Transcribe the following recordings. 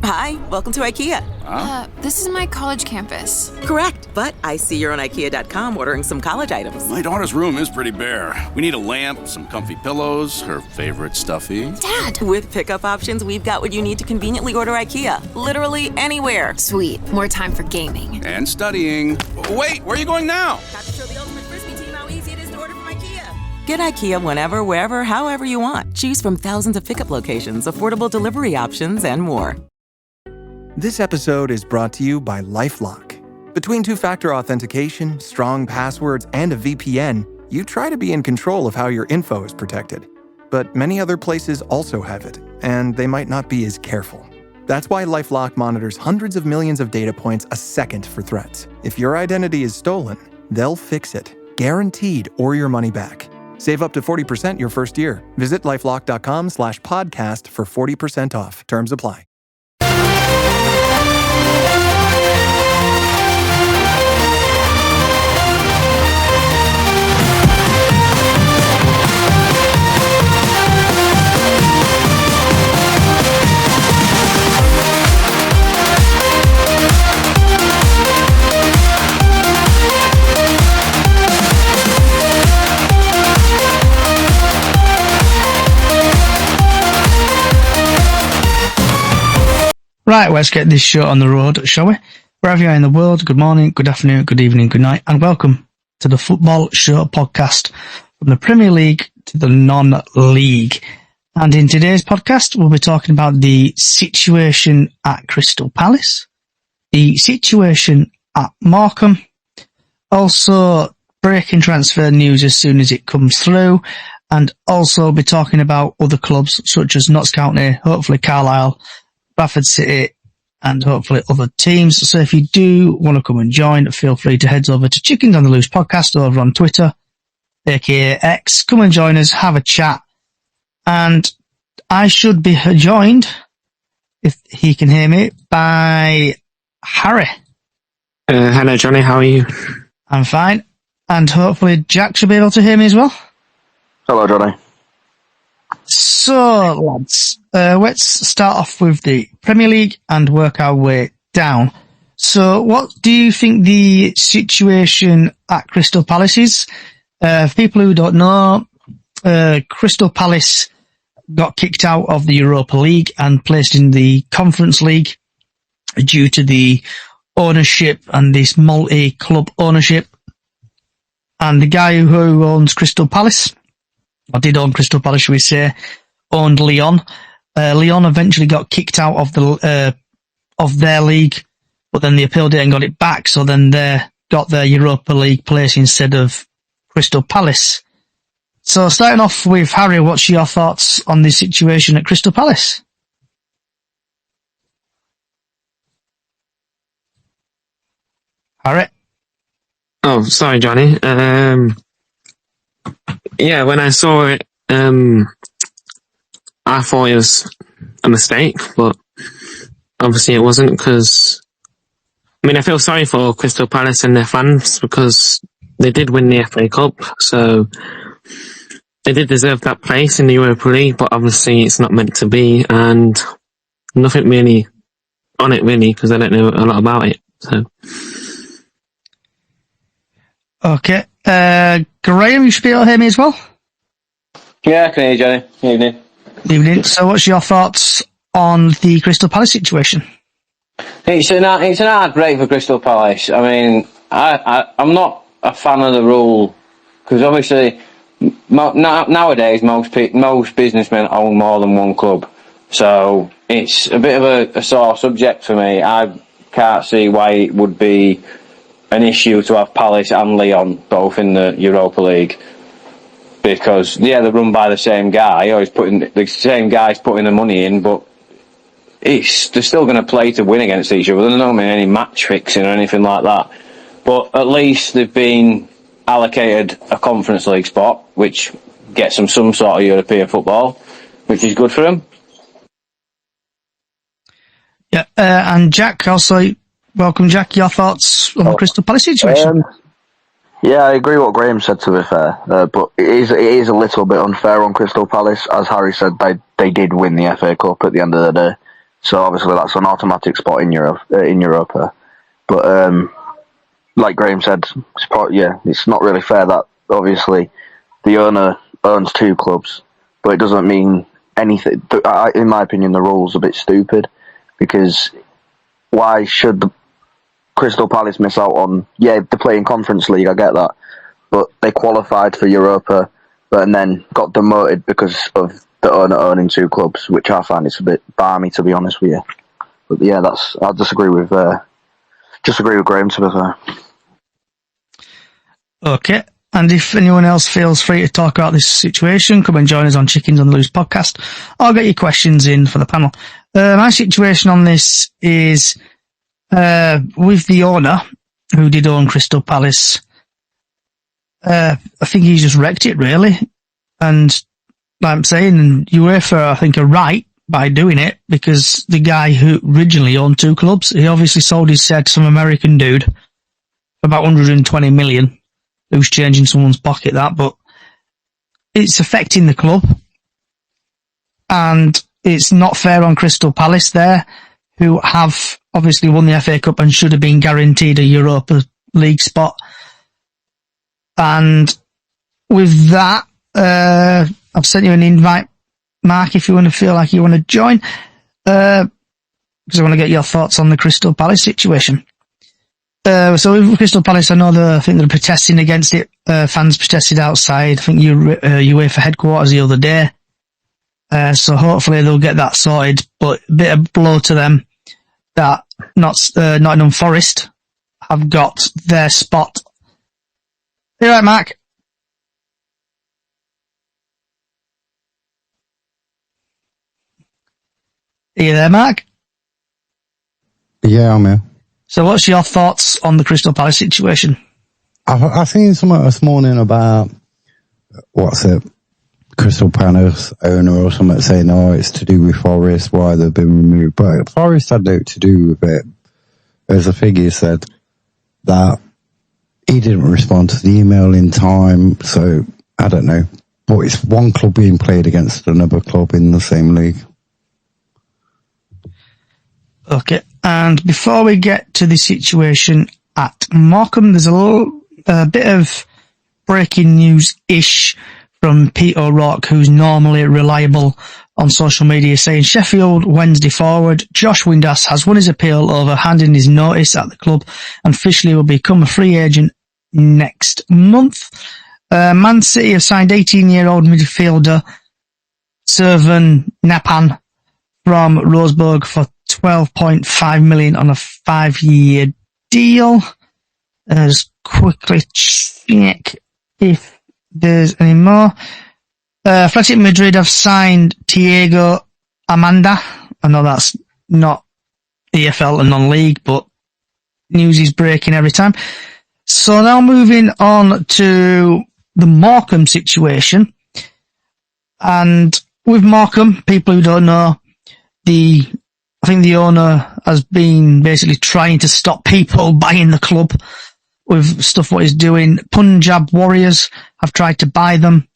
Hi, welcome to IKEA. This is my college campus. Correct, but I see you're on IKEA.com ordering some college items. My daughter's room is pretty bare. We need a lamp, some comfy pillows, her favorite stuffy. Dad! With pickup options, we've got what you need to conveniently order IKEA. Literally anywhere. Sweet. More time for gaming. And studying. Wait, where are you going now? Got to show the ultimate Frisbee team how easy it is to order from IKEA. Get IKEA whenever, wherever, however you want. Choose from thousands of pickup locations, affordable delivery options, and more. This episode is brought to you by LifeLock. Between two-factor authentication, strong passwords, and a VPN, you try to be in control of how your info is protected. But many other places also have it, and they might not be as careful. That's why LifeLock monitors hundreds of millions of data points a second for threats. If your identity is stolen, they'll fix it, guaranteed, or your money back. Save up to 40% your first year. Visit lifelock.com/podcast for 40% off. Terms apply. Right, let's get this show on the road, shall we? Wherever you are in the world, good morning, good afternoon, good evening, good night, and welcome to the Football Show podcast from the Premier League to the non-league. And in today's podcast, we'll be talking about the situation at Crystal Palace, the situation at Morecambe, also breaking transfer news as soon as it comes through, and also be talking about other clubs such as Notts County, hopefully Carlisle, Bradford City, and hopefully other teams. So if you do want to come and join, feel free to head over to Chickens on the Loose podcast over on Twitter, aka X. Come and join us, have a chat. And I should be joined, if he can hear me, by Harry. Hello, Johnny. How are you? I'm fine. And hopefully Jack should be able to hear me as well. Hello, Johnny. So, lads, let's start off with the Premier League and work our way down. So, what do you think the situation at Crystal Palace is? For people who don't know, Crystal Palace got kicked out of the Europa League and placed in the Conference League due to the ownership and this multi-club ownership. And the guy who owns Crystal Palace, or did own Crystal Palace, should we say, owned Lyon. Lyon eventually got kicked out of their league, but then they appealed it and got it back, so then they got their Europa League place instead of Crystal Palace. So starting off with Harry, what's your thoughts on the situation at Crystal Palace? Harry? Oh, sorry, Johnny. Yeah, when I saw it, I thought it was a mistake, but obviously it wasn't, because, I mean, I feel sorry for Crystal Palace and their fans because they did win the FA Cup, so they did deserve that place in the Europa League, but obviously it's not meant to be, and nothing really on it, really, because I don't know a lot about it, so. Okay. Graham, you should be able to hear me as well? Yeah, I can hear you, Johnny. Evening. Evening. So what's your thoughts on the Crystal Palace situation? It's an hard break for Crystal Palace. I mean, I'm not a fan of the rule, because obviously nowadays most businessmen own more than one club. So it's a bit of a sore subject for me. I can't see why it would be an issue to have Palace and Lyon both in the Europa League, because they're run by the same guy, or the same guy's putting the money in, but they're still going to play to win against each other. There's not any match fixing or anything like that, but at least they've been allocated a Conference League spot, which gets them some sort of European football, which is good for them. Yeah, and Jack also. Welcome, Jack. Your thoughts on the Crystal Palace situation? Yeah, I agree what Graham said, to be fair, but it is a little bit unfair on Crystal Palace. As Harry said, they did win the FA Cup at the end of the day, So obviously that's an automatic spot in Europa. But like Graham said, it's not really fair that obviously the owner owns 2 clubs, but it doesn't mean anything. In my opinion, the rule's a bit stupid, because why should the Crystal Palace miss out on? Yeah, they're playing Conference League, I get that, but they qualified for Europa, and then got demoted because of the owner owning 2 clubs, which I find is a bit balmy, to be honest with you. But yeah, I'll disagree with Graham, to be fair. Okay. And if anyone else feels free to talk about this situation, come and join us on Chickens on the Loose podcast, or get your questions in for the panel. My situation on this is with the owner, who did own Crystal Palace. I think he's just wrecked it, really. And like I'm saying, UEFA, I think, are right by doing it, because the guy who originally owned 2 clubs, he obviously sold his set to some American dude for about 120 million. Who's changing someone's pocket, but it's affecting the club, and it's not fair on Crystal Palace there, who have obviously won the FA Cup and should have been guaranteed a Europa League spot. And with that, I've sent you an invite, Mark, if you want to feel like you want to join, because I want to get your thoughts on the Crystal Palace situation. So with Crystal Palace, I think they're protesting against it. Fans protested outside, I think UEFA headquarters the other day. So hopefully they'll get that sorted. But a bit of blow to them that Nottingham Forest have got their spot. You right, Mark? Are you there, Mark? Yeah, I'm here. So what's your thoughts on the Crystal Palace situation? I've seen something this morning about, Crystal Palace owner or something saying, it's to do with Forest, why they've been removed. But Forest had no to do with it. As a figure said that he didn't respond to the email in time, so I don't know. But it's one club being played against another club in the same league. Okay, and before we get to the situation at Morecambe, there's a bit of breaking news-ish from Pete O'Rourke, who's normally reliable on social media, saying Sheffield Wednesday forward Josh Windass has won his appeal over handing his notice at the club and officially will become a free agent next month. Man City have signed 18-year-old midfielder Servan Napan from Roseburg for 12.5 million on a 5-year deal. Just quickly check if there's any more. Athletic Madrid have signed Thiago Amanda. I know that's not EFL and non-league, but news is breaking every time. So now moving on to the Morecambe situation. And with Morecambe, people who don't know, I think the owner has been basically trying to stop people buying the club with stuff what he's doing. Punjab Warriors have tried to buy them,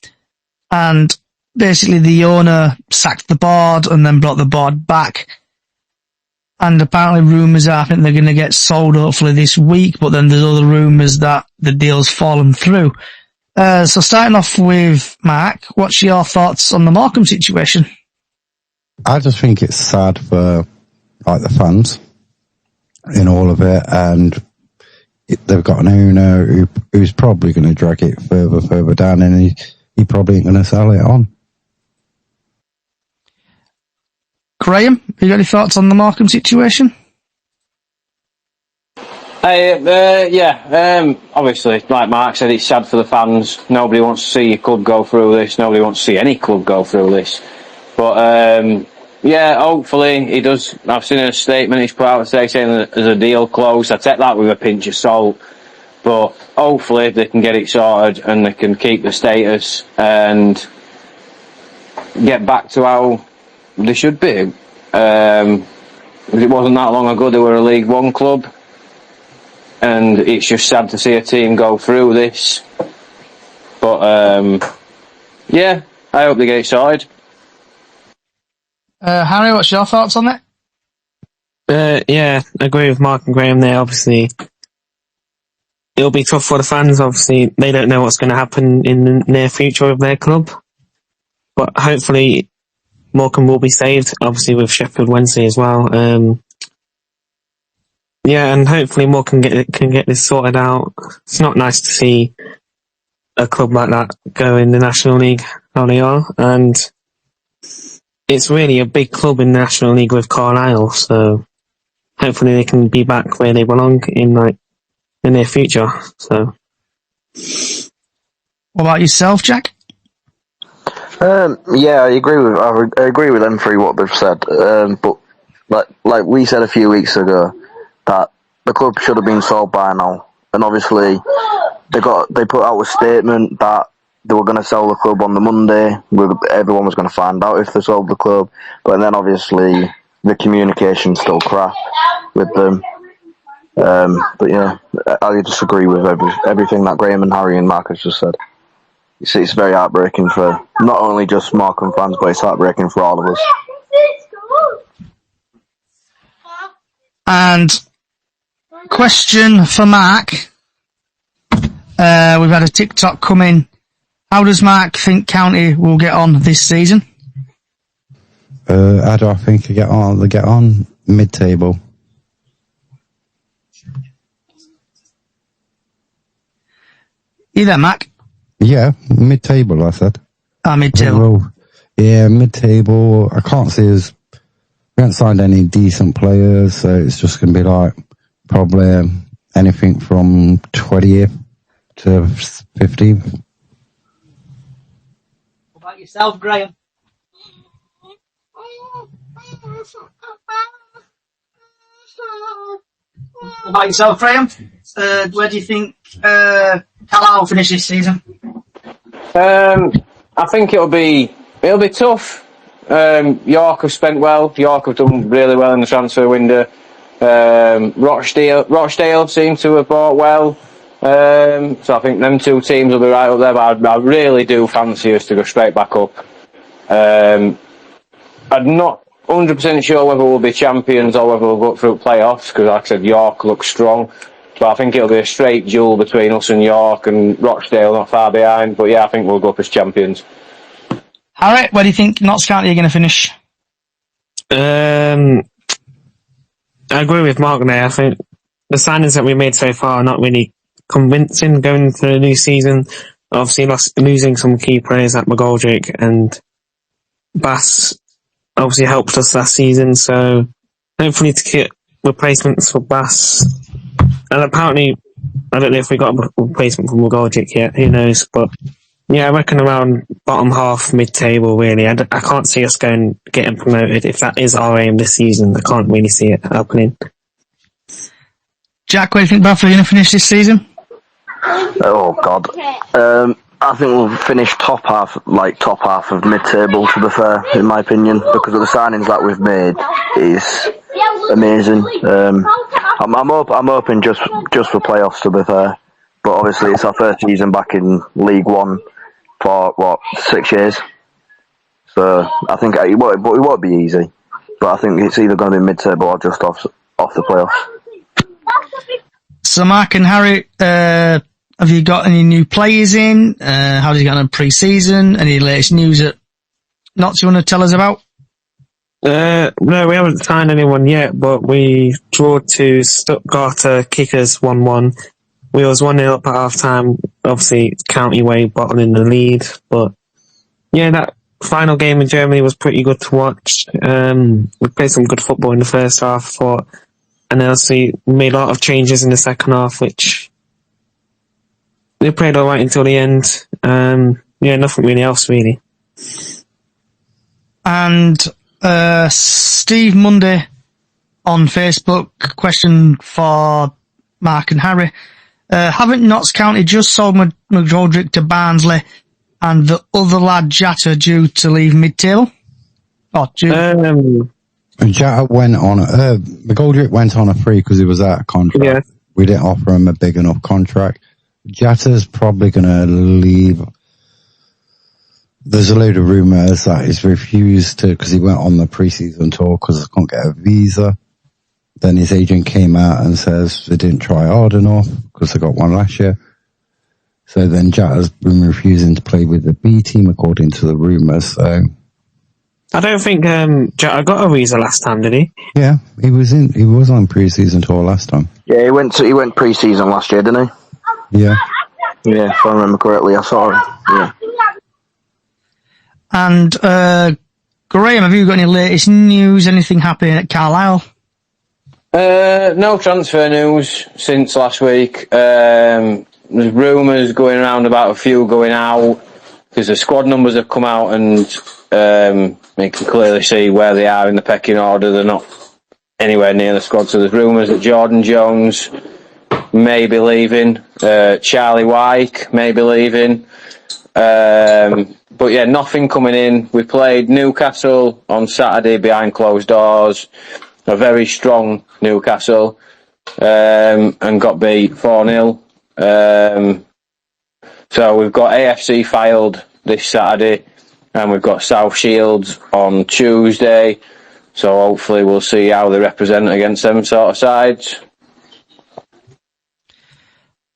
and basically the owner sacked the board and then brought the board back. And apparently rumours are, I think they're going to get sold hopefully this week, but then there's other rumours that the deal's fallen through. So starting off with Mark, what's your thoughts on the Morecambe situation? I just think it's sad for the fans in all of it, and they've got an owner who's probably going to drag it further down, and he probably ain't going to sell it on. Graham, you got any thoughts on the Morecambe situation? Obviously, like Mark said, it's sad for the fans. Nobody wants to see your club go through this. Nobody wants to see any club go through this. But, hopefully he does. I've seen a statement he's put out today saying that there's a deal closed. I take that with a pinch of salt. But hopefully they can get it sorted and they can keep the status and get back to how they should be. It wasn't that long ago they were a League One club. And it's just sad to see a team go through this. But, I hope they get it sorted. Harry, what's your thoughts on it? Yeah, I agree with Mark and Graham there. Obviously, it'll be tough for the fans. Obviously, they don't know what's going to happen in the near future of their club. But hopefully, Morecambe will be saved, obviously with Sheffield Wednesday as well. Yeah, and hopefully Morecambe can get this sorted out. It's not nice to see a club like that go in the National League how they are, and it's really a big club in the National League with Carlisle, so hopefully they can be back where they belong in like the near future. So, what about yourself, Jack? Yeah, I agree with them three what they've said. But like we said a few weeks ago, that the club should have been sold by now, and obviously they put out a statement that they were going to sell the club on the Monday. Everyone was going to find out if they sold the club, but then obviously the communication's still crap with them. But yeah, I disagree with everything that Graham and Harry and Marcus just said. It's very heartbreaking for not only just Morecambe fans, but it's heartbreaking for all of us. And question for Mark. We've had a TikTok come in. How does Mark think County will get on this season? How do I think they get on? They get on mid-table. You there, Mark? Yeah, mid-table, I said. Mid-table. Well, yeah, mid-table. I can't see us. We haven't signed any decent players, so it's just going to be like probably anything from 20th to 15th. What about yourself, Graham? What about yourself, Graham? Where do you think Carlisle will finish this season? I think it'll be tough. York have spent well. York have done really well in the transfer window. Rochdale seem to have bought well. So I think them two teams will be right up there, but I really do fancy us to go straight back up. I'm not 100% sure whether we'll be champions or whether we'll go through playoffs, because like I said, York looks strong. But I think it'll be a straight duel between us and York, and Rochdale not far behind. But yeah, I think we'll go up as champions. Harry, where do you think Notts County are going to finish? I agree with Mark there. I think the signings that we made so far are not really convincing going into the new season. Obviously, losing some key players like McGoldrick and Bass obviously helped us last season. So hopefully to get replacements for Bass. And apparently, I don't know if we got a replacement for McGoldrick yet. Who knows? But yeah, I reckon around bottom half, mid-table, really. I can't see us getting promoted. If that is our aim this season, I can't really see it happening. Jack, where do you think Bradford are going to finish this season? Oh, God. I think we'll finish top half of mid-table, to be fair, in my opinion, because of the signings that we've made is amazing. I'm hoping just for playoffs, to be fair. But obviously it's our first season back in League One for 6 years. So I think it won't be easy. But I think it's either going to be mid-table or just off the playoffs. So Mark and Harry, have you got any new players in? How did you get on pre-season? Any latest news that Notts you want to tell us about? No, we haven't signed anyone yet, but we drew to Stuttgart Kickers 1-1. We was 1-0 up at half time. Obviously, County way bottom in the lead, but yeah, that final game in Germany was pretty good to watch. We played some good football in the first half, I thought, and then obviously made a lot of changes in the second half, which they played all right until the end. Yeah, nothing really else really. And Steve Munday on Facebook, question for Mark and Harry. Haven't Notts County just sold McGoldrick to Barnsley and the other lad Jatta due to leave mid-table? Jatta went on, McGoldrick went on a free because he was out of contract. Yeah. We didn't offer him a big enough contract. Jatta's probably going to leave. There's a load of rumours that he's refused to, because he went on the pre-season tour because he couldn't get a visa. then his agent came out and says they didn't try hard enough because they got one last year. So then Jack has been refusing to play with the B team according to the rumours. So I don't think Jack got a visa last time, did he? yeah, he was on pre-season tour last time. Yeah, he went pre-season last year, didn't he? Yeah. Yeah, if I remember correctly, I saw him. Yeah. And Graham, have you got any latest news? Anything happening at Carlisle? No transfer news since last week. There's rumours going around about a few going out because the squad numbers have come out and you can clearly see where they are in the pecking order. They're not anywhere near the squad. So there's rumours that Jordan Jones may be leaving, Charlie Wyke may be leaving. But yeah, nothing coming in. We played Newcastle on Saturday behind closed doors. A very strong Newcastle, and got beat 4-0. So we've got AFC filed this Saturday, and we've got South Shields on Tuesday. So hopefully we'll see how they represent against them sort of sides.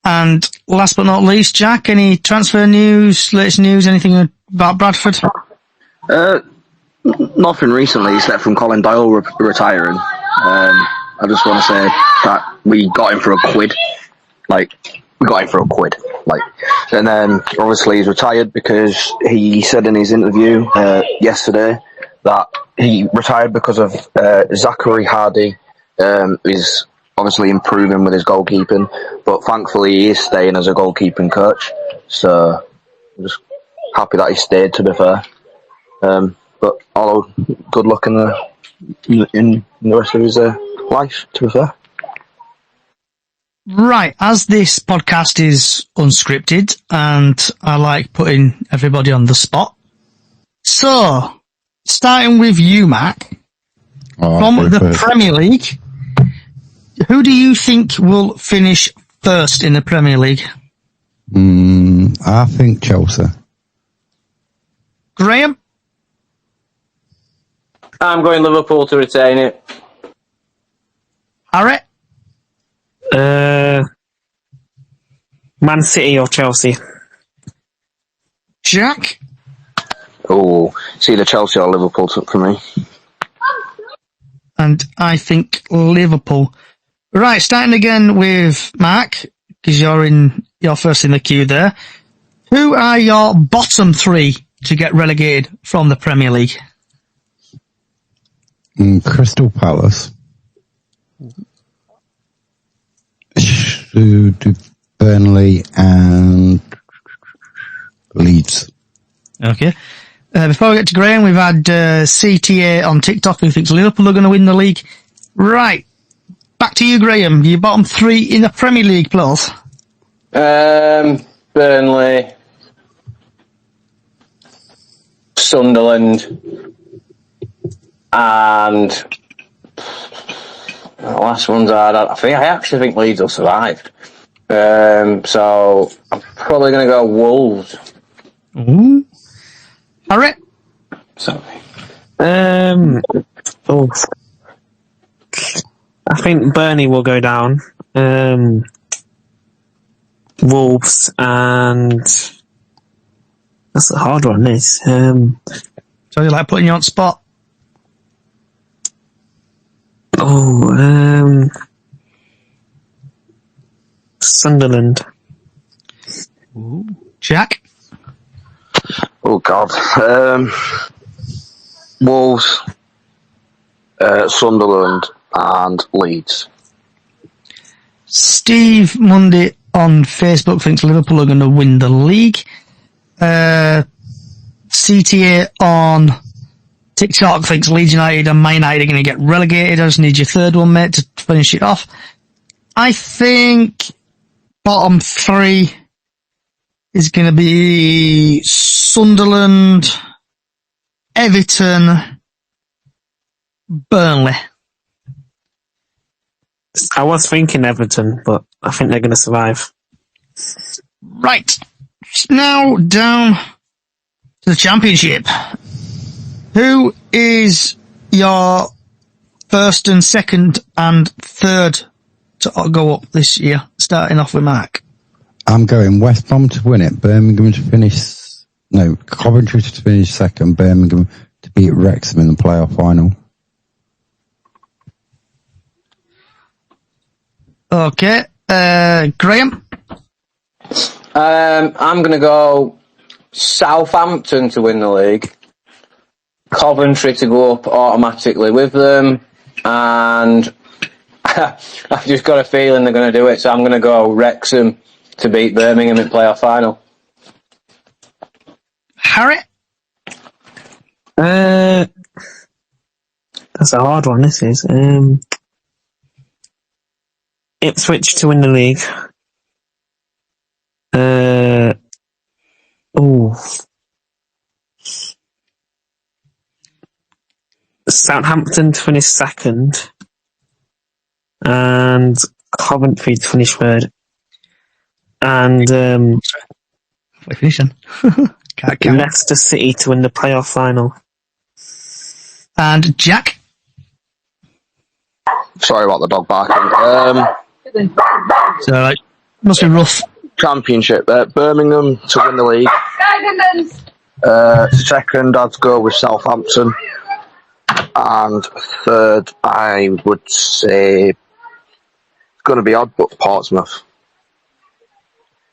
And last but not least, Jack, any transfer news, latest news, anything about Bradford? Nothing recently, except from Colin Doyle retiring. I just want to say that we got him for a quid. And then obviously he's retired because he said in his interview yesterday that he retired because of Zachary Hardy is obviously improving with his goalkeeping, but thankfully he is staying as a goalkeeping coach. So I'm just happy that he stayed, to be fair. But all good luck in the rest of his life, to be fair. Right, as this podcast is unscripted and I like putting everybody on the spot. So, starting with you, Mac, from the Premier League, who do you think will finish first in the Premier League? I think Chelsea. Graham? I'm going Liverpool to retain it. Harry? Man City or Chelsea? Jack? Oh, it's either Chelsea or Liverpool for me. And I think Liverpool. Right, starting again with Mark, because you're first in the queue there. Who are your bottom three to get relegated from the Premier League? Crystal Palace. Burnley and Leeds. Okay. Before we get to Graham, we've had CTA on TikTok who thinks Liverpool are going to win the league. Right. Back to you, Graham. Your bottom three in the Premier League, please. Burnley, Sunderland, and the last one's hard. I actually think Leeds will survive. So I'm probably going to go Wolves. Ooh. Harry? Sorry. I think Burnley will go down. Wolves and that's a hard one. This. So you like putting you on spot? Sunderland. Ooh. Jack? Oh God. Wolves, Sunderland, and Leeds. Steve Mundy on Facebook thinks Liverpool are going to win the league. CTA on TikTok thinks Leeds United and Man United are going to get relegated. I just need your third one, mate, to finish it off. I think bottom three is going to be Sunderland, Everton, Burnley. I was thinking Everton, but I think they're going to survive. Right. Now down to the Championship. Who is your first and second and third to go up this year, starting off with Mark? I'm going West Brom to win it, Birmingham to finish... No, Coventry to finish second, Birmingham to beat Wrexham in the playoff final. Okay. Graham? I'm going to go Southampton to win the league, Coventry to go up automatically with them, and I've just got a feeling they're going to do it, so I'm going to go Wrexham to beat Birmingham in playoff final. Harry? That's a hard one, this is. Ipswich to win the league. Southampton to finish second. And Coventry to finish third. And We're finishing. Can't count. Leicester City to win the playoff final. And Jack? Sorry about the dog barking. So, must be rough. Championship. Birmingham to win the league. Second, I'd go with Southampton. And third, I would say it's going to be odd, but Portsmouth.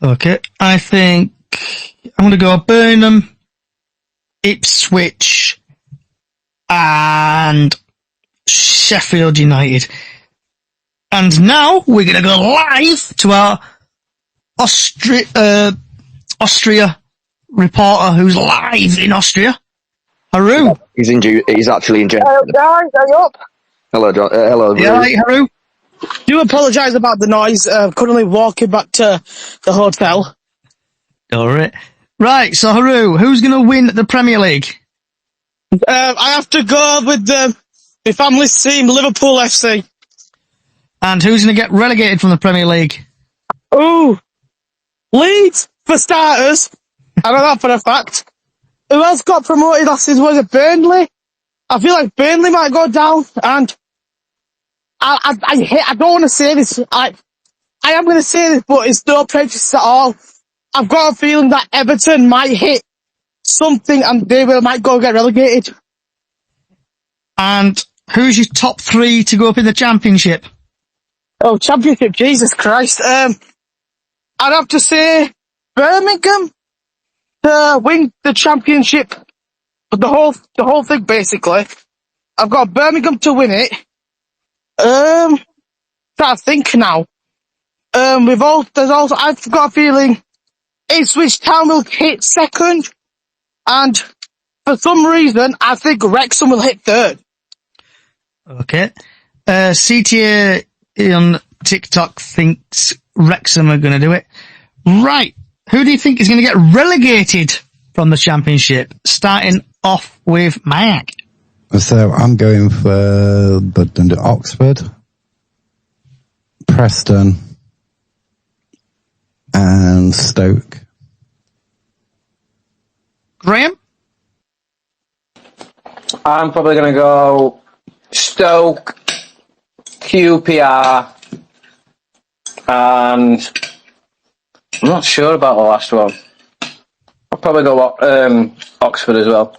Okay, I think I'm going to go Burnham, Ipswich, and Sheffield United. And now we're going to go live to our Austria reporter who's live in Austria. Haru. He's actually in jail. Hello, guys. Are you up? Hello, John. Hello. Yeah, right, Haru. Do apologise about the noise. Currently walking back to the hotel. All right. Right, so Haru, who's going to win the Premier League? I have to go with my family's team, Liverpool FC. And who's going to get relegated from the Premier League? Ooh, Leeds, for starters. I know that for a fact. Who else got promoted last season? Was it Burnley? I feel like Burnley might go down, and I don't want to say this. I am going to say this, but it's no prejudice at all. I've got a feeling that Everton might hit something and they might go get relegated. And who's your top three to go up in the Championship? Oh, Championship, Jesus Christ. I'd have to say Birmingham to win the Championship. But the whole thing, basically. I've got Birmingham to win it. Trying to think now. I've got a feeling Ipswich Town will hit second. And for some reason, I think Wrexham will hit third. Okay. CTA on TikTok thinks Wrexham are going to do it. Right. Who do you think is going to get relegated from the Championship? Starting off with Mark. So I'm going for Oxford, Preston, and Stoke. Graham? I'm probably going to go Stoke, QPR, and I'm not sure about the last one. I'll probably go Oxford as well.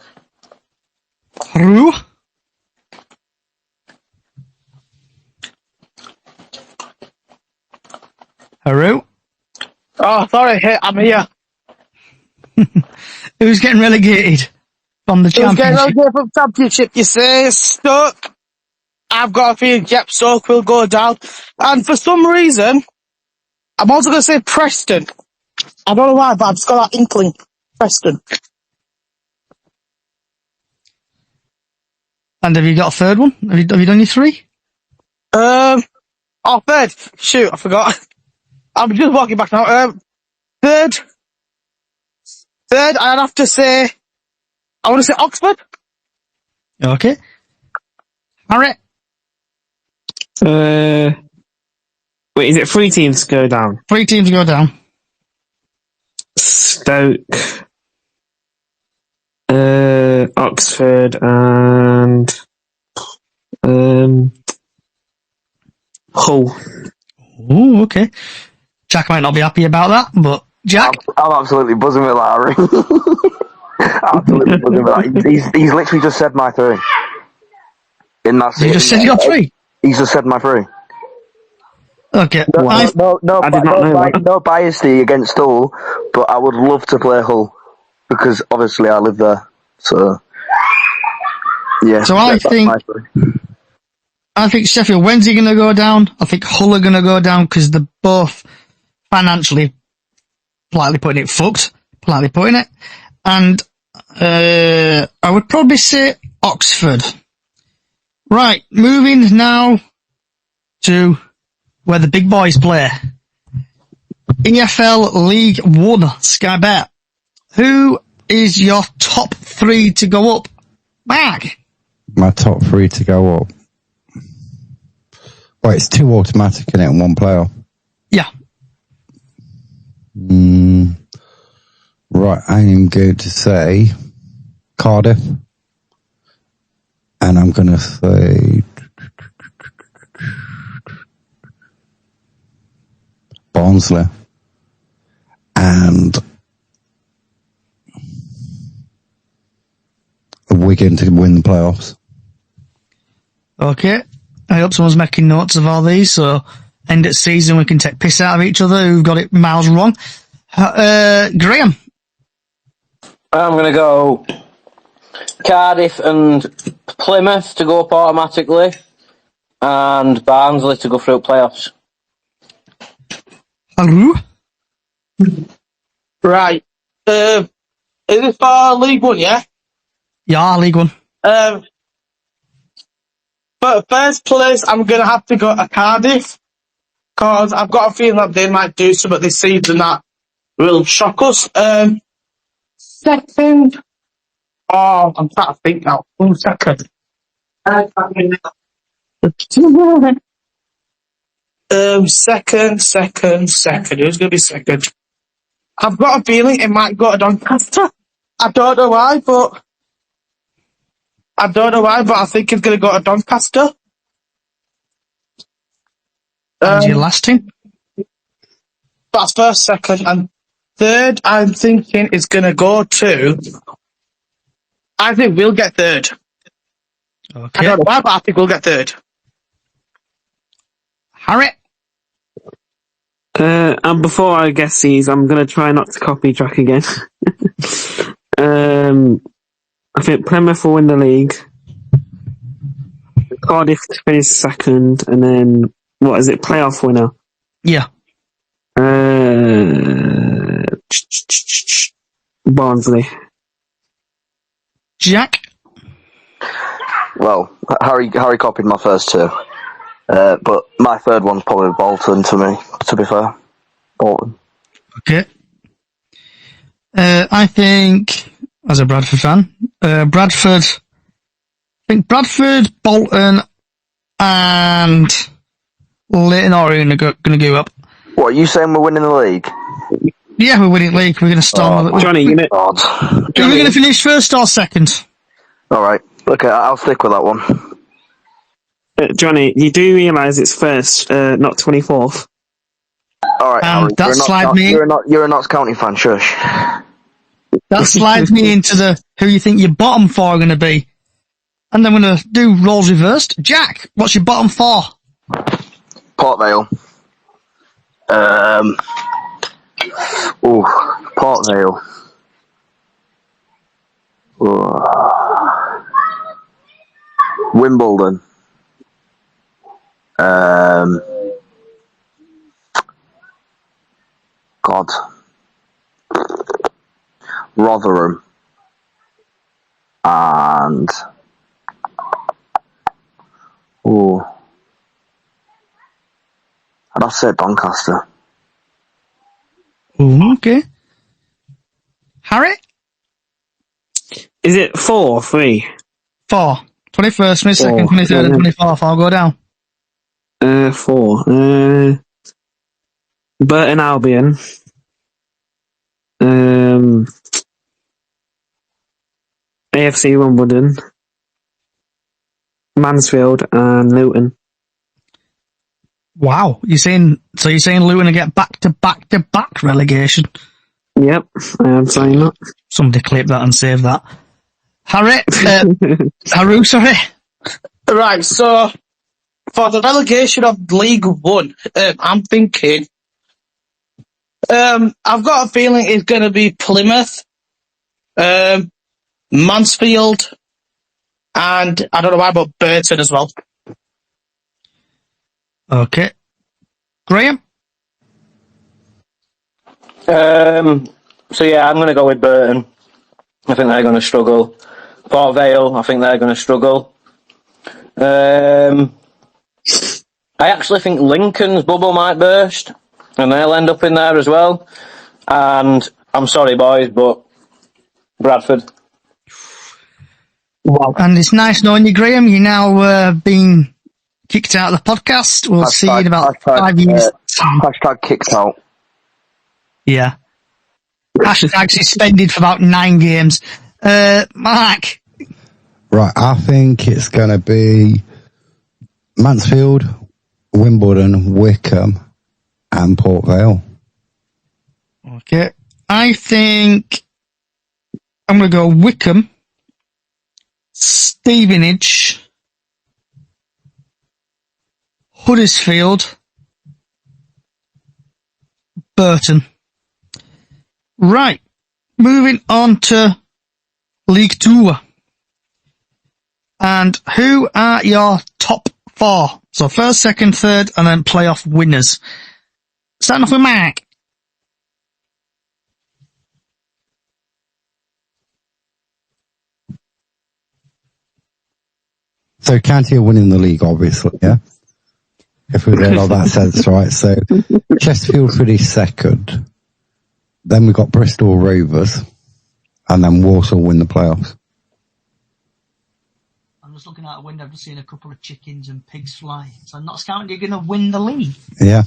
Haru? Haru? Oh, sorry, I'm here. Who's getting relegated from the Championship? Who's getting relegated from the Championship? You say Stoke. I've got a feeling, Stoke will go down. And for some reason, I'm also going to say Preston. I don't know why, but I've just got that inkling. Preston. And have you got a third one? Have you done your three? Third. Shoot, I forgot. I'm just walking back now. Third, I'd have to say, I want to say Oxford. Okay. Harry? Wait, is it 3 teams go down? 3 teams go down. Stoke, Oxford, and Hull. Oh, okay. Jack might not be happy about that, but Jack? I'm absolutely buzzing with that, Harry. Absolutely buzzing with that. He's literally just said my three. In that You just said you got three? He's just said my three. Okay. No, I did not know that. no bias against Hull, but I would love to play Hull because obviously I live there. So yeah. So I think Sheffield Wednesday going to go down. I think Hull are going to go down because they're both financially, politely putting it, fucked. Politely putting it. And I would probably say Oxford. Right, moving now to where the big boys play. EFL League One, Sky Bet. Who is your top three to go up? Mark? My top three to go up. Well, it's two automatic in it and one playoff. Yeah. Right, I am going to say Cardiff. And I'm going to say Barnsley. And Wigan to win the playoffs. Okay. I hope someone's making notes of all these, so end of season we can take piss out of each other who've got it miles wrong. Graham? I'm going to go Cardiff and Plymouth to go up automatically, and Barnsley to go through playoffs. Hello? Right. Is it for League One, yeah? Yeah, League One. But first place, I'm going to have to go to Cardiff, because I've got a feeling that they might do something this season that will shock us. Second, I'm trying to think now. 1 second. Second. Who's going to be second? I've got a feeling it might go to Doncaster. I don't know why, but I think it's going to go to Doncaster. And your last team? That's first, second, and third. I'm thinking it's going to go to. I think we'll get third. Okay. I don't know why, but I think we'll get third. Harry? And before I guess these, I'm going to try not to copy Jack again. I think Plymouth will win the league. Cardiff to finish second, and then, what is it, playoff winner? Yeah. Barnsley. Jack? Well, Harry copied my first two. But my third one's probably Bolton to me, to be fair. Bolton. Okay. I think, as a Bradford fan, Bradford, Bolton, and Leighton Orient are going to go up. What, are you saying we're winning the league? Yeah, we're winning the league. We're going to storm Johnny, you know. Are we going to finish first or second? Alright, okay, I'll stick with that one. Johnny, you do realise it's first, not 24th. Alright, Harry, you're a Notts County fan, shush. That slides me into the who you think your bottom four are going to be. And then we're going to do roles reversed. Jack, what's your bottom four? Port Vale. Port Vale. Wimbledon. God. Rotherham. And I'd have to say Doncaster. Okay. Harry? Is it 4 or 3? 4. 21st, 22nd, 23rd, and 24th. I'll go down. 4. Burton Albion. AFC Wimbledon. Mansfield and Luton. Wow. You're saying Luton will get back-to-back-to-back relegation? Yep, I am saying that. Somebody clip that and save that. Harry, Haru, sorry. Right, so for the relegation of League One, I'm thinking, I've got a feeling it's going to be Plymouth, Mansfield, and I don't know why, but Burton as well. Okay. Graham? So yeah, I'm going to go with Burton. I think they're going to struggle. Port Vale, I think they're going to struggle. I actually think Lincoln's bubble might burst, and they'll end up in there as well. And I'm sorry, boys, but Bradford. Wow. And it's nice knowing you, Graham. You're now being kicked out of the podcast. We'll see you in about 5 years. Hashtag kicked out. Yeah. Hashtag suspended for about 9 games. Mark? Right, I think it's going to be Mansfield, Wimbledon, Wickham, and Port Vale. Okay. I think I'm going to go Wickham, Stevenage, Huddersfield, Burton. Right. Moving on to League Two. And who are your top 4? So first, second, third, and then playoff winners. Starting off with Mark. So County are winning the league, obviously, yeah? If we did all that sense, right? So Chesterfield for the second. Then we've got Bristol Rovers. And then Walsall win the playoffs. I'm just looking out the window, I've just seen a couple of chickens and pigs fly. So I'm not scouting you're going to win the league. Yeah.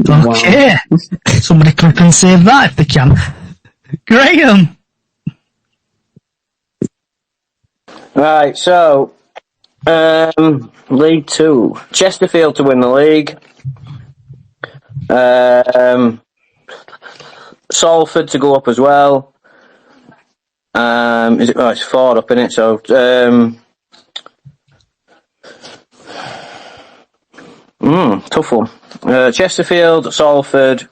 Okay. Somebody clip and save that if they can. Graham. Right, so League Two. Chesterfield to win the league. Salford to go up as well. Is it? Oh, it's 4 up in it. So tough one. Chesterfield, Salford,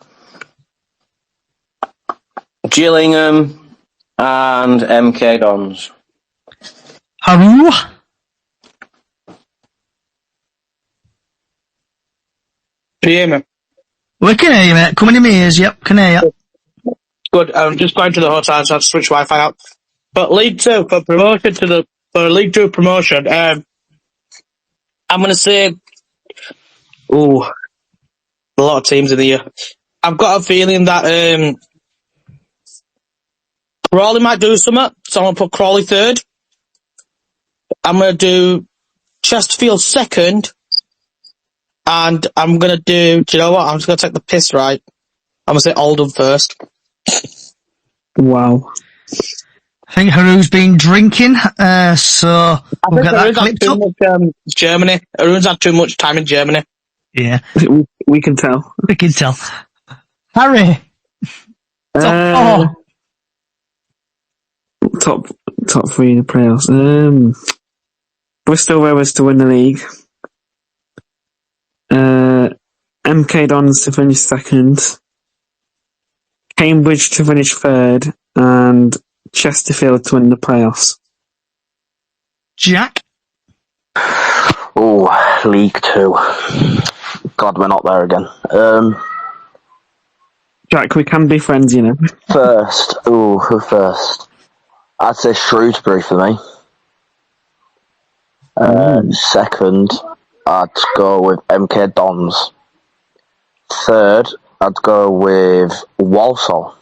Gillingham, and MK Dons. Haru. Can you hear me? We can hear you, mate. Come in your ears, yep, can hear you. Good. I'm just going to the hotel, so I'll switch Wi-Fi out. But League Two for promotion for League Two promotion. I'm going to say, a lot of teams in the year. I've got a feeling that Crawley might do something, so I'm going to put Crawley third. I'm going to do Chesterfield second, and I'm going to do you know what? I'm just going to take the piss, right? I'm going to say Oldham first. Wow. I think Haru's been drinking, so we'll get that clipped up. Much, Germany. Haru's had too much time in Germany. Yeah. We can tell. We can tell. Harry. Top 4. Top 3 in the playoffs. Bristol Rovers to win the league. MK Dons to finish second. Cambridge to finish third. And Chesterfield to win the playoffs. Jack? Oh, League Two. God, we're not there again. Jack, we can be friends, you know. Who first? I'd say Shrewsbury for me. Second, I'd go with MK Dons. Third, I'd go with Walsall.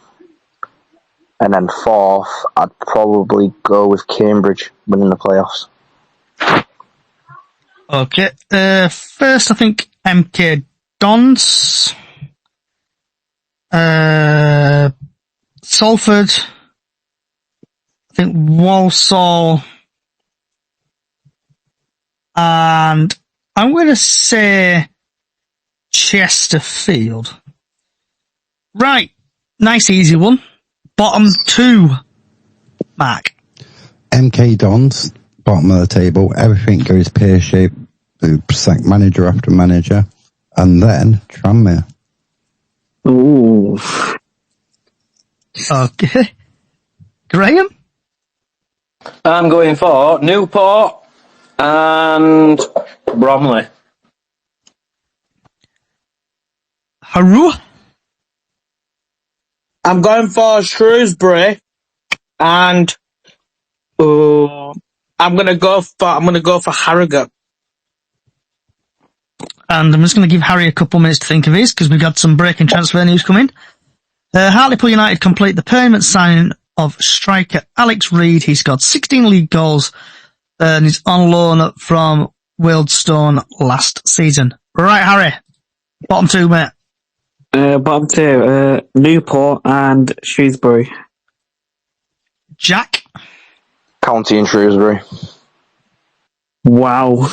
And then fourth, I'd probably go with Cambridge winning the playoffs. Okay. First, I think MK Dons. Salford. I think Walsall. And I'm going to say Chesterfield. Right. Nice easy one. Bottom 2, Mark. MK Dons, bottom of the table. Everything goes pear-shaped. They sack manager after manager. And then Tranmere. Ooh. Okay. Graham? I'm going for Newport and Bromley. Haru? I'm going for Shrewsbury, and I'm gonna go for Harrogate. And I'm just going to give Harry a couple minutes to think of his, because we've got some breaking transfer news coming. Hartlepool United complete the permanent signing of striker Alex Reid. He's got 16 league goals and is on loan from Wealdstone last season. Right, Harry. Bottom 2, mate. Bottom 2, Newport and Shrewsbury. Jack? County and Shrewsbury. Wow.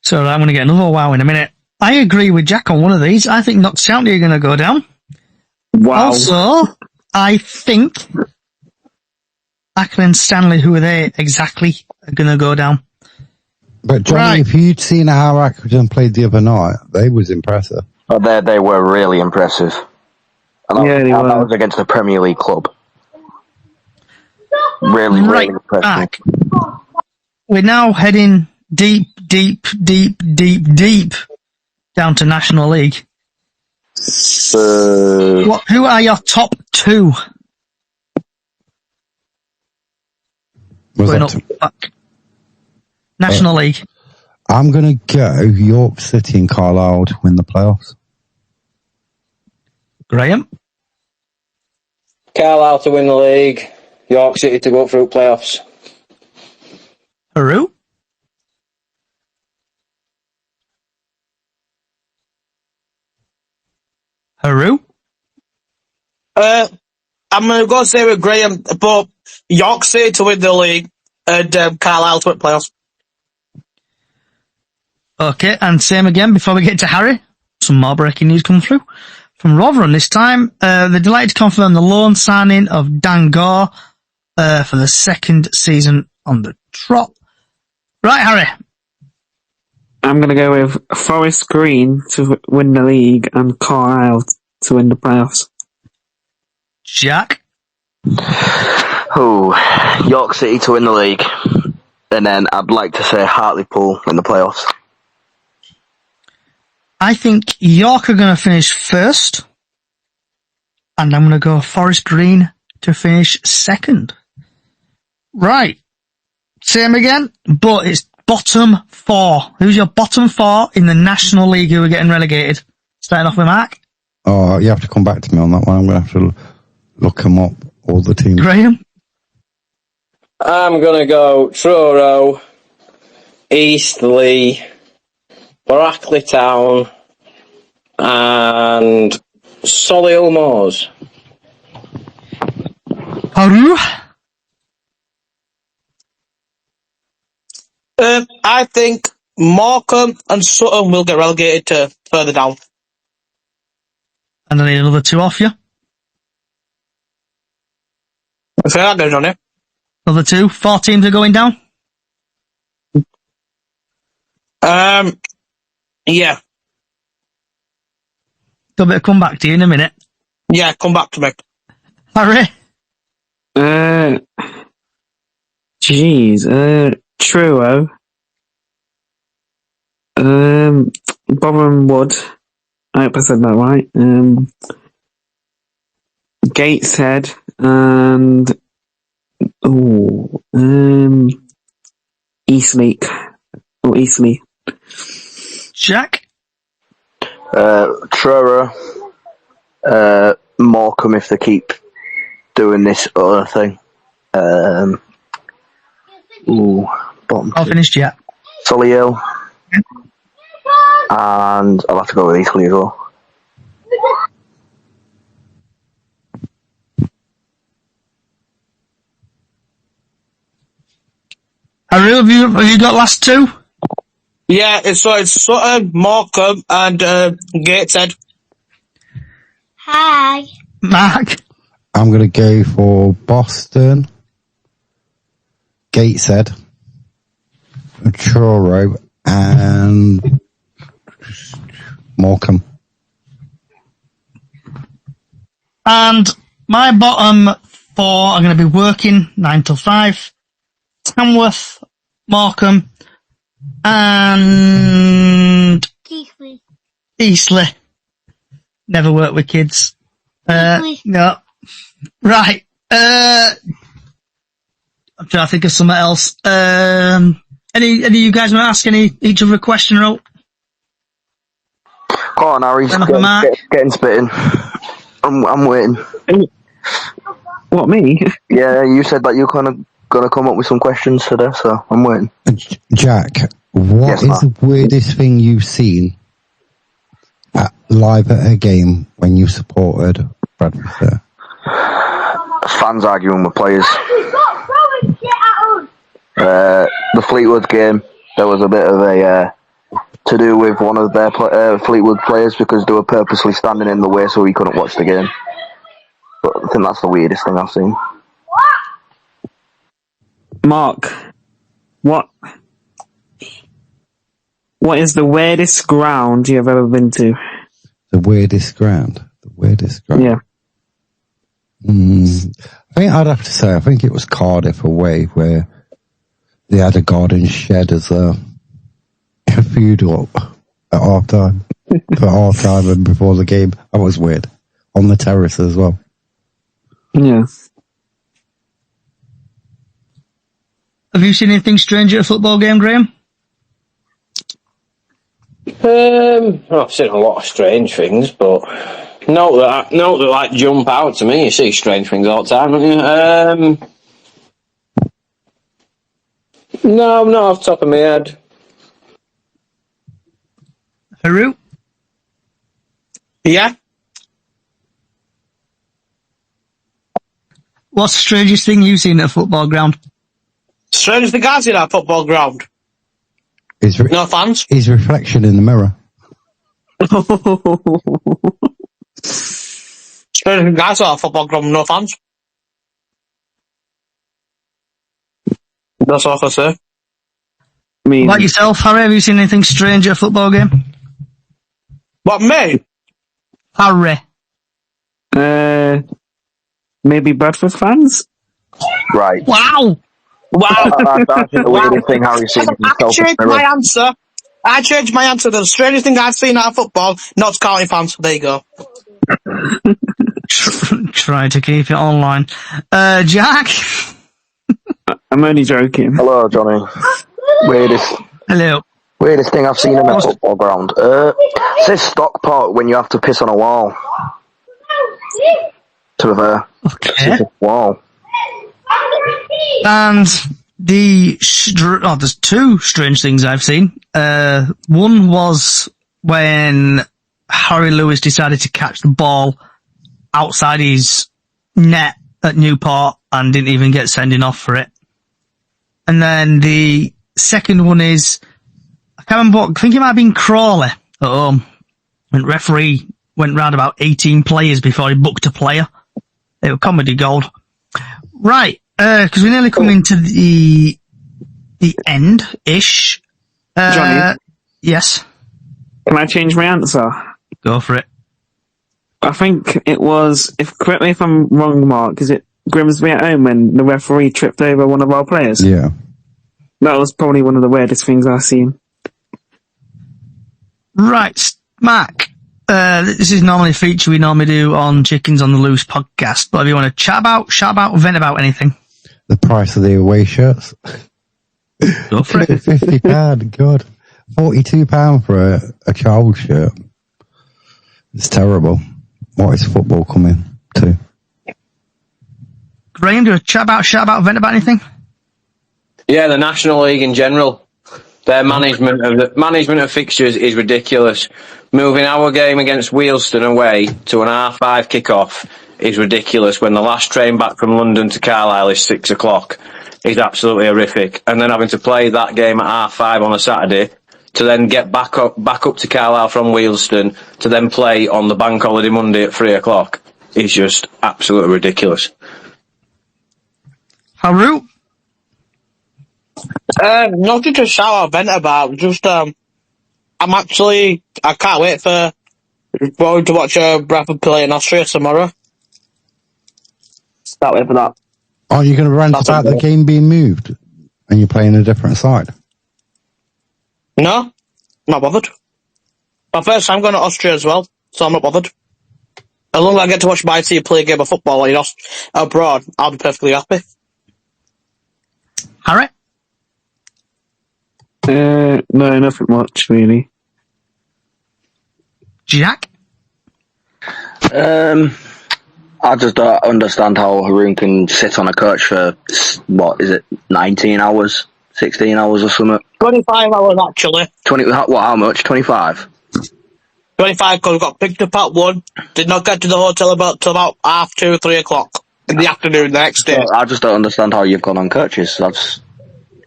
So I'm going to get another wow in a minute. I agree with Jack on one of these. I think Notts County are going to go down. Wow. Also, I think Ackland Stanley, who are they exactly, are going to go down. But Johnny, if you'd seen how Accrington played the other night, they was impressive. Oh, they were really impressive. And that was against the Premier League club. Really impressive. Back. We're now heading deep down to National League. Who are your top 2? Going up back. National League. I'm going to go York City and Carlisle to win the playoffs. Graham? Carlisle to win the league. York City to go through playoffs. Haru? Haru? I'm going to go stay with Graham, but York City to win the league and Carlisle to win playoffs. Okay, and same again before we get to Harry. Some more breaking news come through. From Rotherham this time, they're delighted to confirm the loan signing of Dan Gore for the second season on the trot. Right, Harry. I'm going to go with Forest Green to win the league and Carlisle to win the playoffs. Jack? York City to win the league. And then I'd like to say Hartlepool in the playoffs. I think York are going to finish first. And I'm going to go Forest Green to finish second. Right. Same again, but it's bottom 4. Who's your bottom 4 in the National League who are getting relegated? Starting off with Mark. Oh, you have to come back to me on that one. I'm going to have to look them up, all the teams. Graham? I'm going to go Truro, Eastleigh, Brackley Town, and Solihull Moors. Haru? I think Morecambe and Sutton will get relegated to further down. And I need another 2 off you. Say that again, Johnny. Another 2. 4 teams are going down. Yeah. Got to come back to you in a minute. Yeah, come back to me. Harry? Truro. Boreham Wood. I hope I said that right. Gateshead and Eastleigh. Or Eastleigh. Jack? Truro, Morecambe if they keep doing this other thing. Bottom I'll finish yet. Solihull. And I'll have to go with Eastleigh as well. Have you got last 2? Yeah, it's Sutton, Morecambe, and Gateshead. Hi. Mark. I'm going to go for Boston, Gateshead, Truro, and Morecambe. And my bottom 4 are going to be working 9 till 5. Tamworth, Morecambe, and Eastleigh. Never worked with kids. No. Right. I'm trying to think of something else. Any of you guys want to ask each other a question? Or Go on, Harry. Getting spitting. I'm waiting. What, me? Yeah, you said that you're kind of going to come up with some questions today, so I'm waiting. Jack, what is the weirdest thing you've seen live at a game when you supported Bradford? Fans arguing with players. The Fleetwood game, there was a bit of a to do with one of their Fleetwood players because they were purposely standing in the way so he couldn't watch the game. But I think that's the weirdest thing I've seen. Mark, what is the weirdest ground you've ever been to? The weirdest ground? Yeah. I think I'd have to say, I think it was Cardiff away where they had a garden shed as a food up at half time. For half time and before the game. That was weird. On the terrace as well. Yeah. have you seen anything strange at a football game, Graham? I've seen a lot of strange things, but no that like jump out to me. You see strange things all the time, don't you? No, not off the top of my head. Haru? Yeah? What's the strangest thing you've seen at a football ground? Strangest thing I've seen at a football ground. No fans. His reflection in the mirror. Strangest thing I saw at a football ground, no fans. That's all I can say. What about yourself, Harry? Have you seen anything strange at a football game? What, me? Harry. Maybe Bradford fans? Right. Wow! Wow. That's the weirdest thing Harry's seen himself. I changed my answer. The strangest thing I've seen at football, not counting fans. There you go. Try to keep it online. Jack? I'm only joking. Hello, Johnny. Hello. Weirdest thing I've seen in a football ground. It says Stockport when you have to piss on a wall. To be fair. Okay. Wall. And there's two strange things I've seen. One was when Harry Lewis decided to catch the ball outside his net at Newport and didn't even get sending off for it. And then the second one is, I can't remember I think it might have been Crawley at home. When the referee went round about 18 players before he booked a player. They were comedy gold. Right, because we're nearly coming to the end-ish. Johnny? Yes? Can I change my answer? Go for it. I think it was, correct me if I'm wrong, Mark, is it Grimsby at home when the referee tripped over one of our players? Yeah. That was probably one of the weirdest things I've seen. Right, Mark. This is normally a feature we normally do on Chickens on the Loose podcast, but if you want to chat about, vent about anything. The price of the away shirts. Go for it. £50, God. £42 for a child shirt. It's terrible. What is football coming to? Graham, do you chat about, vent about anything? Yeah, the National League in general. Their management of fixtures is ridiculous. Moving our game against Wealdstone away to an R5 kickoff is ridiculous when the last train back from London to Carlisle is 6 o'clock. It's absolutely horrific. And then having to play that game at R5 on a Saturday to then get back up to Carlisle from Wealdstone to then play on the bank holiday Monday at 3 o'clock is just absolutely ridiculous. Haru? Nothing to shout or vent about. Just, I can't wait for going to watch Bradford play in Austria tomorrow. Can't wait for that. Aren't you going to rant about the game being moved and you're playing a different side? No, not bothered. My first time going to Austria as well, so I'm not bothered. As long as I get to watch my team play a game of football abroad, I'll be perfectly happy. Harry? No, nothing much, really. Jack? I just don't understand how Haroon can sit on a coach for, 19 hours, 16 hours or something? 25 hours, actually. 20, how much? 25? 25, because we got picked up at 1, did not get to the hotel till about 2:30, 3 o'clock in the afternoon the next day. I just don't understand how you've gone on coaches.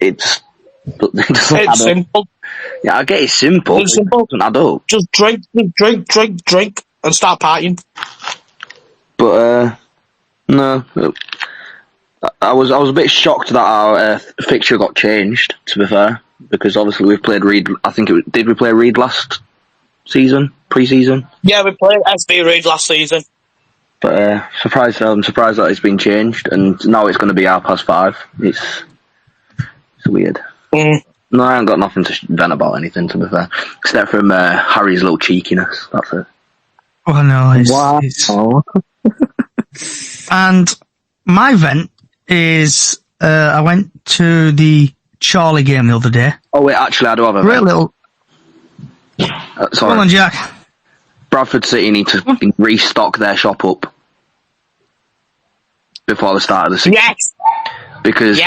It's simple. Yeah, I get it's simple. It's simple. It doesn't add up. Just drink, and start partying. But, no. I was a bit shocked that our fixture got changed, to be fair, because obviously we've played Reed. Did we play Reed last season, pre-season? Yeah, we played SB Reed last season. But I'm surprised that it's been changed, and now it's going to be 5:30. It's weird. Mm. No, I haven't got nothing to vent about anything, to be fair, except from Harry's little cheekiness. That's it. Oh no, And my vent is I went to the Charlie game the other day. Oh wait, actually I do have a great little. Sorry. Come on, Jack. Bradford City need to restock their shop up before the start of the season. Yes. Because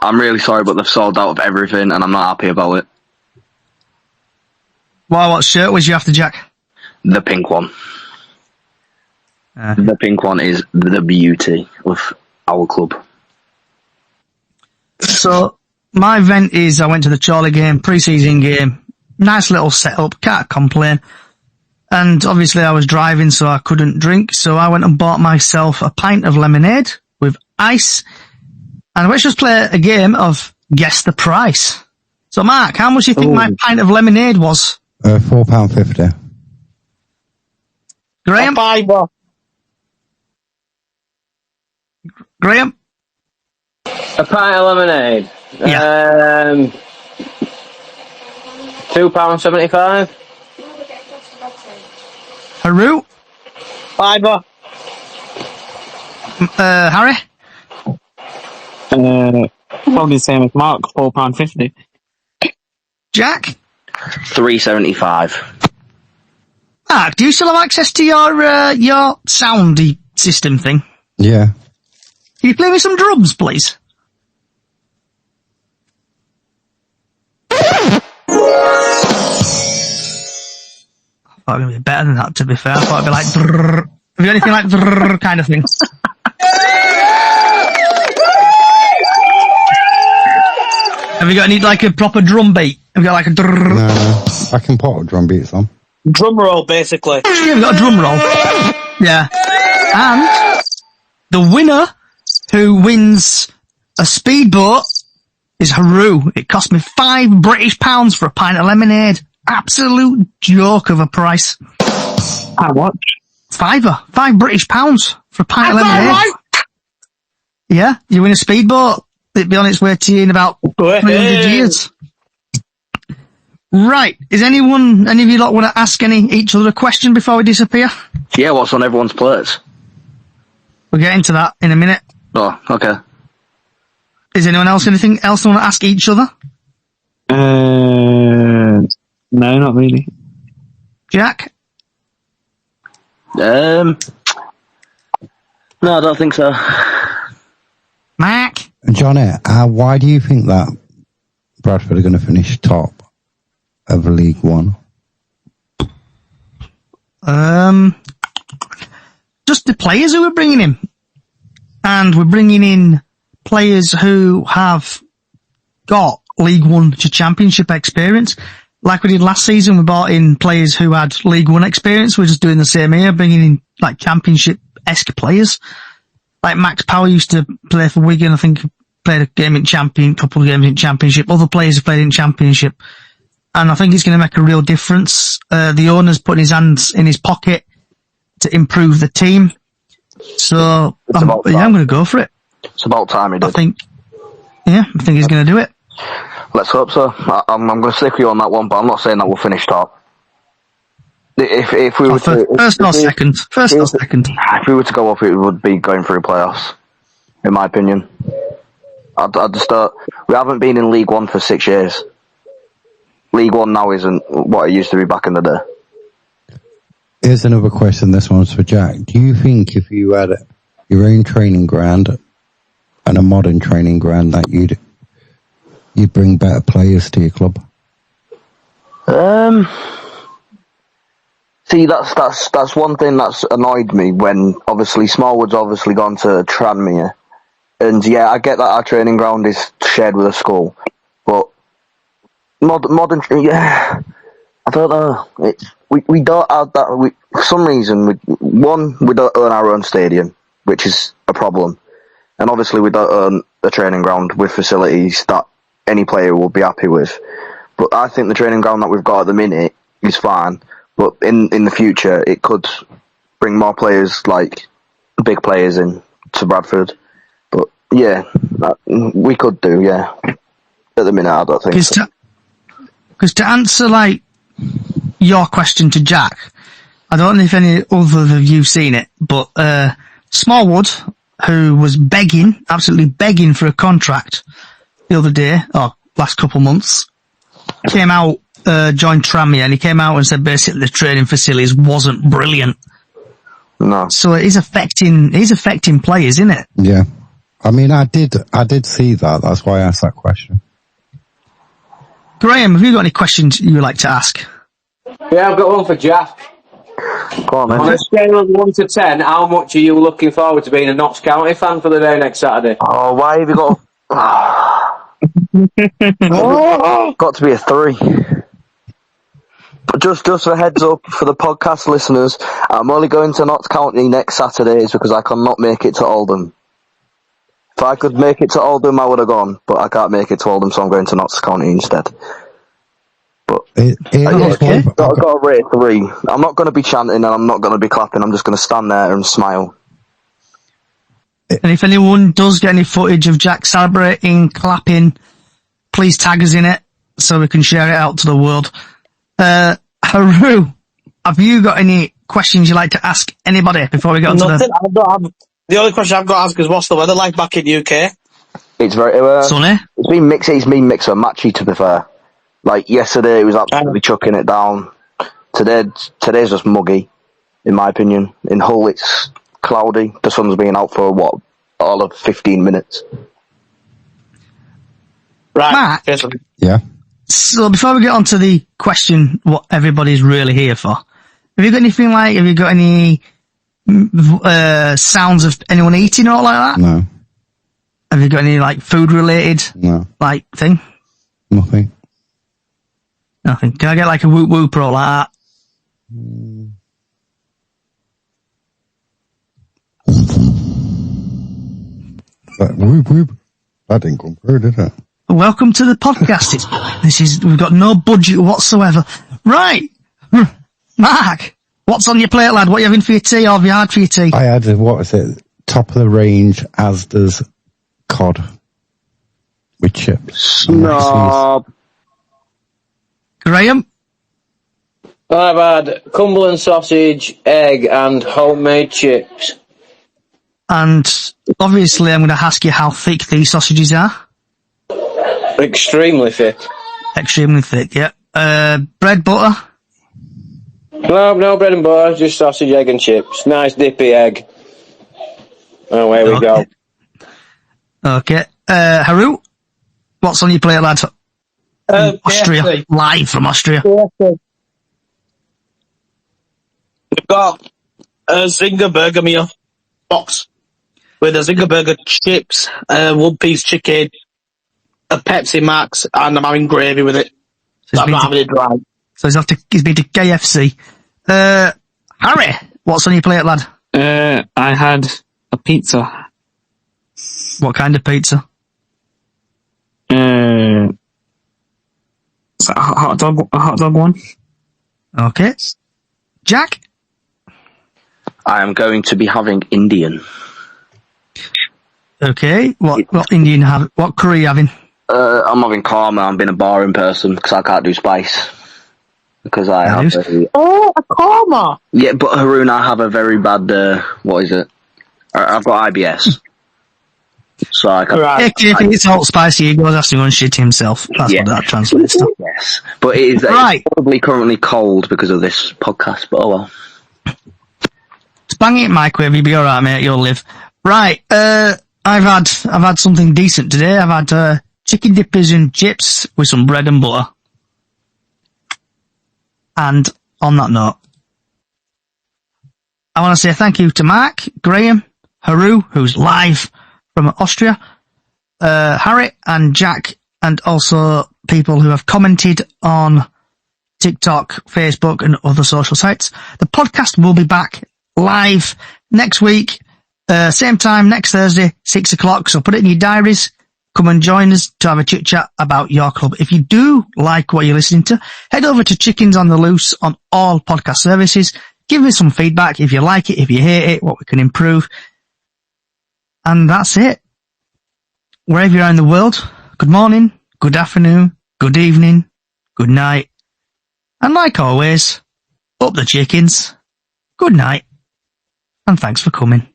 I'm really sorry, but they've sold out of everything, and I'm not happy about it. What shirt was you after, Jack? The pink one. The pink one is the beauty of our club. So, my vent is I went to the Charlie game, pre-season game. Nice little setup, can't complain. And obviously I was driving, so I couldn't drink, so I went and bought myself a pint of lemonade with ice. And let's just play a game of guess the price. So, Mark, how much do you think my pint of lemonade was? £4.50. Graham? Graham? A pint of lemonade. Yeah. £2.75. Haru? £5. Harry? Probably the same as Mark, £4.50. Jack? £3.75. Mark, do you still have access to your soundy system thing? Yeah. Can you play me some drums, please? I thought it would be better than that, to be fair. I thought it'd be like drrrr. Have you got anything like drrrr kind of thing? Have you got any, like, a proper drum beat? Have you got, like, a drrrr? No, I can put drum beats on. Drum roll, basically. Yeah, we've got a drum roll. Yeah. And the winner who wins a speedboat is Haru. It cost me £5 for a pint of lemonade. Absolute joke of a price. How much? £5 for a pint of lemonade. Right? Yeah, you win a speedboat. It'd be on its way to you in about 300 years. Right, any of you lot want to ask each other a question before we disappear? Yeah, what's on everyone's plates? We'll get into that in a minute. Oh, okay. Is anyone else anything else they want to ask each other? No, not really. Jack? No, I don't think so. Mark? Johnny, why do you think that Bradford are going to finish top of League One? Just the players who we're bringing in. And we're bringing in players who have got League One to Championship experience. like we did last season, we brought in players who had League One experience. We're just doing the same here, bringing in like Championship-esque players. Like Max Power used to play for Wigan. I think he played a game in couple of games in Championship. Other players have played in Championship. And I think it's going to make a real difference. The owner's putting his hands in his pocket to improve the team. So, I'm going to go for it. It's about time he did. I think he's going to do it. Let's hope so. I'm going to stick with you on that one, but I'm not saying that we'll finish top. If we were first or second. If we were to go up, it would be going through playoffs, in my opinion. I'd start. We haven't been in League One for 6 years. League One now isn't what it used to be back in the day. Here's another question. This one's for Jack. Do you think if you had your own training ground and a modern training ground that you'd bring better players to your club? See, that's one thing that's annoyed me when obviously Smallwood's obviously gone to Tranmere, and yeah, I get that our training ground is shared with a school, but modern, yeah, I don't know. We don't have that. For some reason, we don't own our own stadium, which is a problem, and obviously we don't own a training ground with facilities that any player will be happy with. But I think the training ground that we've got at the minute is fine. But in the future, it could bring more players, like big players, in to Bradford. But yeah, we could do, yeah. At the minute, I don't think so. Because to answer like your question to Jack, I don't know if any other of you seen it, but Smallwood, who was absolutely begging for a contract the other day, or last couple months, came out, joined Tranmere, and he came out and said basically the training facilities wasn't brilliant. No. So it is affecting players, isn't it? Yeah. I mean, I did see that. That's why I asked that question. Graham, have you got any questions you would like to ask? Yeah, I've got one for Jack. Go on, On a scale of 1 to 10, how much are you looking forward to being a Notts County fan for the day next Saturday? Oh, why have you got... got to be a 3. But just a heads up for the podcast listeners, I'm only going to Notts County next Saturdays because I cannot make it to Oldham. If I could make it to Oldham, I would have gone, but I can't make it to Oldham, so I'm going to Notts County instead. But I've got to rate 3. I'm not going to be chanting and I'm not going to be clapping. I'm just going to stand there and smile. And if anyone does get any footage of Jack celebrating, clapping, please tag us in it so we can share it out to the world. Haru, have you got any questions you'd like to ask anybody before we get on to the only question I've got to ask is, what's the weather like back in UK? It's very sunny. It's been mixed and matchy, to be fair. Like yesterday, it was absolutely chucking it down. Today's just muggy, in my opinion. In Hull, it's cloudy. The sun's been out for all of 15 minutes. Right, Matt. Yeah. So before we get on to the question, what everybody's really here for, have you got anything like? Have you got any sounds of anyone eating or like that? No. Have you got any like food related? No. Like thing? Nothing. Nothing. Can I get like a whoop whoop or like that? Whoop whoop. That didn't come through, did it? Welcome to the podcast. We've got no budget whatsoever. Right. Mark, what's on your plate, lad? What are you having for your tea, or have you had for your tea? I had, top of the range Asda's cod with chips. No. Graham? I've had Cumberland sausage, egg, and homemade chips. And obviously I'm going to ask you how thick these sausages are. Extremely thick. Extremely thick, yeah. Bread, butter? No bread and butter, just sausage, egg and chips. Nice dippy egg. And away we go. Okay. Haru? What's on your plate, lad? Austria. KFC. Live from Austria. We've got a Zinger burger meal box with a Zinger burger chips, 1-piece chicken, a Pepsi Max, and I'm having gravy with it. So I'm not having it dry. So he's been to KFC. Harry, what's on your plate, lad? I had a pizza. What kind of pizza? Is that a hot dog one? Okay. Jack? I am going to be having Indian. Okay. What Indian have? What curry are you having? I'm having karma. I'm being a boring person because I can't do spice. Because I have a karma. Yeah, but Haroon, I have a very bad, what is it? I've got IBS. So I can't... Right. If it's hot spicy, he goes after to go and shit himself. That's what that translates to. Yes. But it is right. It's probably currently cold because of this podcast, but oh well. Just bang it in microwave, you'll be alright, mate, you'll live. Right, I've had something decent today. I've had chicken dippers and chips with some bread and butter. And on that note, I want to say thank you to Mark, Graham, Haru, who's live from Austria, Harry and Jack, and also people who have commented on TikTok, Facebook, and other social sites. The podcast will be back live next week, same time, next Thursday, 6 o'clock. So put it in your diaries. Come and join us to have a chit chat about your club. If you do like what you're listening to, head over to Chickens on the Loose on all podcast services. Give me some feedback if you like it, if you hate it, what we can improve. And that's it. Wherever you are in the world, good morning, good afternoon, good evening, good night. And like always, up the chickens, good night, and thanks for coming.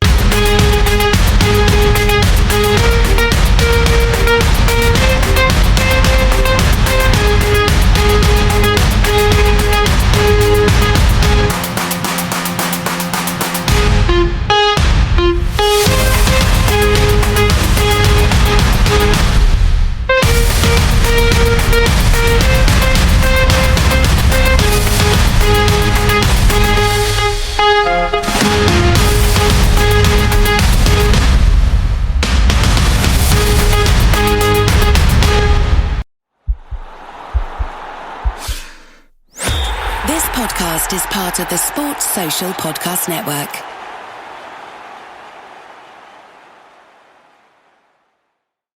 This podcast is part of the Sports Social Podcast Network.